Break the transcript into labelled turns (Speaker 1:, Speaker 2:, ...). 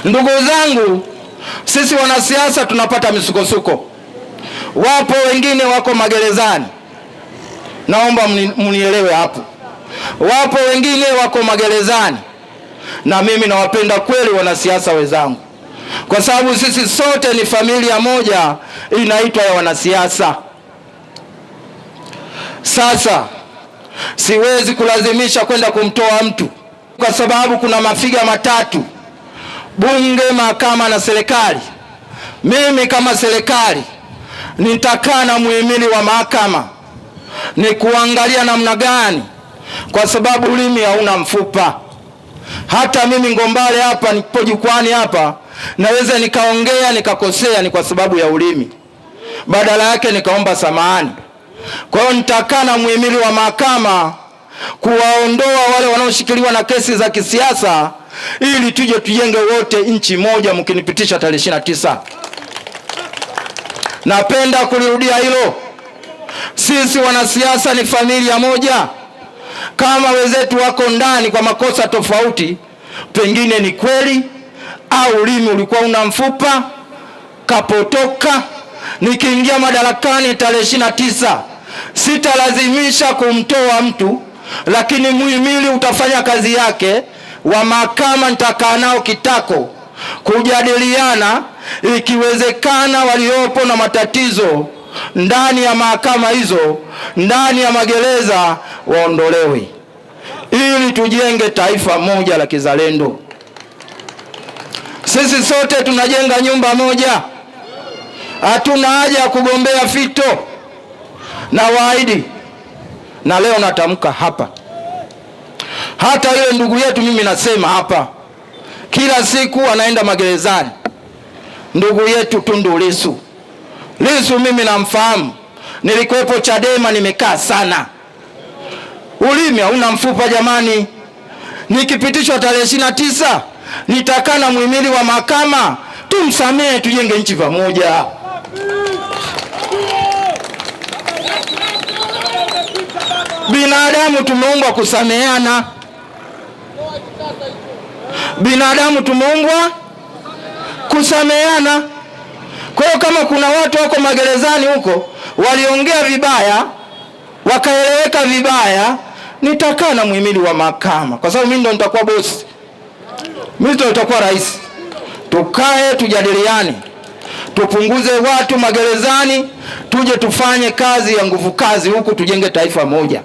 Speaker 1: Ndugu zangu, sisi wanasiasa tunapata misukosuko. Wapo wengine wako magerezani, naomba mnielewe hapo. Wapo wengine wako magerezani, na mimi nawapenda kweli wanasiasa wenzangu, kwa sababu sisi sote ni familia moja inaitwa ya wanasiasa. Sasa siwezi kulazimisha kwenda kumtoa mtu, kwa sababu kuna mafiga matatu: bunge, mahakama na serikali. Mimi kama serikali nitakaa na muhimili wa mahakama ni kuangalia namna gani, kwa sababu ulimi hauna mfupa. Hata mimi Ngombale hapa nipo jukwani hapa, naweza nikaongea nikakosea, ni kwa sababu ya ulimi, badala yake nikaomba samahani. Kwa hiyo nitakaa na muhimili wa mahakama kuwaondoa wale wanaoshikiliwa na kesi za kisiasa, ili tuje tujenge wote nchi moja mkinipitisha tarehe 29. Napenda kulirudia hilo. Sisi wanasiasa ni familia moja. Kama wenzetu wako ndani kwa makosa tofauti, pengine ni kweli, au ulimi ulikuwa una mfupa kapotoka, nikiingia madarakani tarehe 29 sitalazimisha kumtoa mtu, lakini muhimili utafanya kazi yake. Wa mahakama nitakaa nao kitako kujadiliana, ikiwezekana waliopo na matatizo ndani ya mahakama hizo, ndani ya magereza, waondolewe, ili tujenge taifa moja la kizalendo. Sisi sote tunajenga nyumba moja, hatuna haja ya kugombea fito. Na waahidi, na leo natamka hapa, hata yule ndugu yetu, mimi nasema hapa, kila siku anaenda magerezani, ndugu yetu Tundu Lissu. Lissu mimi namfahamu, nilikuwepo Chadema, nimekaa sana. Ulimi hauna mfupa jamani. Nikipitishwa tarehe 29 nitakaa na muhimili wa mahakama, tumsamehe, tujenge nchi pamoja. Binadamu tumeumbwa kusameheana. Binadamu tumeumbwa kusameheana. Kwa hiyo kama kuna watu wako magerezani huko waliongea vibaya, wakaeleweka vibaya, nitakaa na muhimili wa mahakama, kwa sababu mimi ndo nitakuwa bosi, mimi ndo nitakuwa rais. Tukae tujadiliane, tupunguze watu magerezani, tuje tufanye kazi ya nguvu kazi huku, tujenge taifa moja.